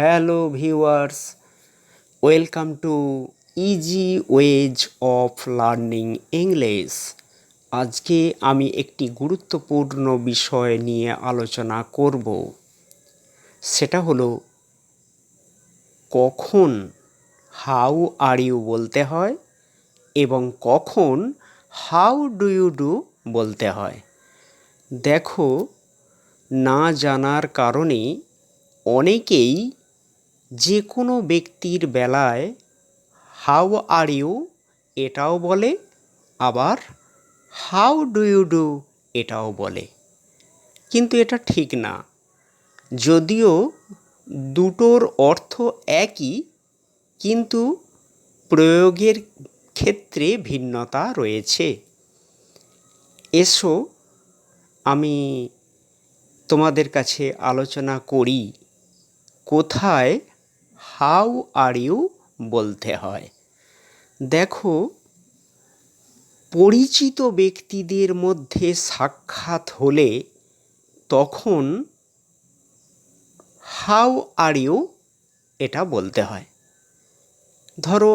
Hello viewers, welcome to easy ways of learning English. আজকে আমি একটি গুরুত্বপূর্ণ বিষয় নিয়ে আলোচনা করব। সেটা হলো কখন হাউ আর ইউ বলতে হয় এবং কখন হাউ ডু ইউ ডু বলতে হয়। দেখো, না জানার কারণে অনেকেই যে কোনো ব্যক্তির বেলায় হাউ আর ইউ এটাও বলে, আবার হাউ ডু ইউ ডু এটাও বলে, কিন্তু এটা ঠিক না। যদিও দুটোর অর্থ একই, কিন্তু প্রয়োগের ক্ষেত্রে ভিন্নতা রয়েছে। এসো আমি তোমাদের কাছে আলোচনা করি কোথায় হাউ আর ইউ বলতে হয়। দেখো, পরিচিত ব্যক্তিদের মধ্যে সাক্ষাৎ হলে তখন হাউ আর ইউ এটা বলতে হয়। ধরো,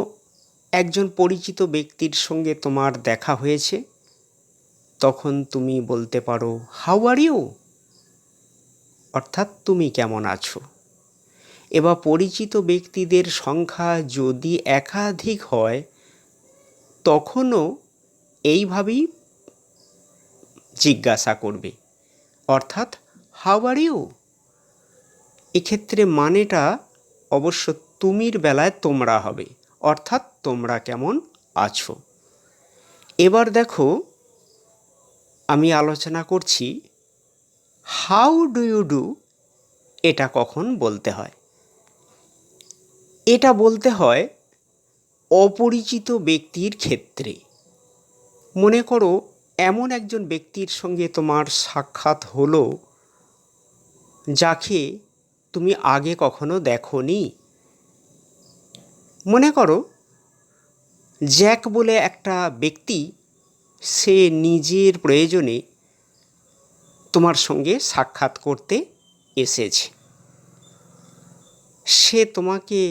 একজন পরিচিত ব্যক্তির সঙ্গে তোমার দেখা হয়েছে, তখন তুমি বলতে পারো হাউ আর ইউ, অর্থাৎ তুমি কেমন আছো। এবার পরিচিত ব্যক্তিদের সংখ্যা যদি একাধিক হয়, তখনও এইভাবেই জিজ্ঞাসা করবে, অর্থাৎ হাউ আর ইউ। এক্ষেত্রে মানেটা অবশ্য তুমির বেলায় তোমরা হবে, অর্থাৎ তোমরা কেমন আছো। এবার দেখো, আমি আলোচনা করছি হাউ ডু ইউ ডু এটা কখন বলতে হয়। এটা বলতে হয় অপরিচিত ব্যক্তির ক্ষেত্রে। মনে করো, এমন একজন ব্যক্তির সঙ্গে তোমার সাক্ষাৎ হলো যাকে তুমি আগে কখনো দেখোনি। মনে করো, জ্যাক বলে একটা ব্যক্তি, সে নিজের প্রয়োজনে তোমার সঙ্গে সাক্ষাৎ করতে এসেছে। সে তোমাকে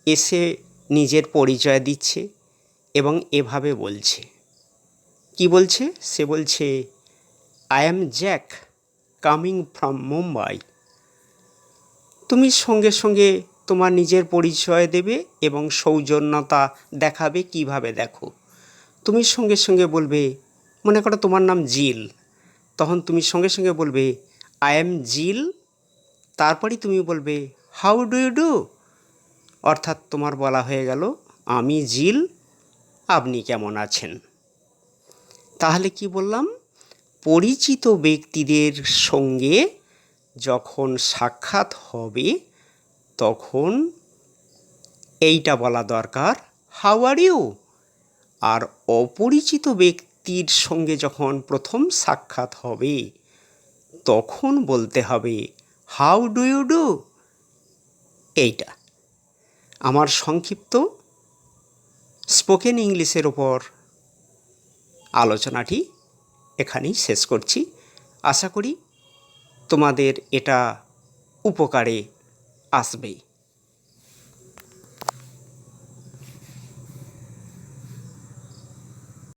এসে নিজের পরিচয় দিচ্ছে এবং এভাবে বলছে। কি বলছে? সে বলছে, I am Jack coming from Mumbai. তুমি সঙ্গে সঙ্গে তোমার নিজের পরিচয় দেবে এবং সৌজন্যতা দেখাবে। কিভাবে দেখো, তুমি সঙ্গে সঙ্গে বলবে, মনে করো তোমার নাম জিল, তখন তুমি সঙ্গে সঙ্গে বলবে আই অ্যাম জিল, তারপরেই তুমি বলবে হাউ ডু ইউ ডু, অর্থাৎ তোমার বলা হয়ে গেল আমি জিল, আপনি কেমন আছেন। তাহলে কি বললাম? পরিচিত ব্যক্তিদের সঙ্গে যখন সাক্ষাৎ হবে তখন এইটা বলা দরকার, হাউ আর ইউ। আর অপরিচিত ব্যক্তির সঙ্গে যখন প্রথম সাক্ষাৎ হবে তখন বলতে হবে হাউ ডু ইউ ডু। এইটা আমার সংক্ষিপ্ত স্পোকেন ইংলিশের ওপর আলোচনাটি এখানেই শেষ করছি। আশা করি তোমাদের এটা উপকারে আসবেই।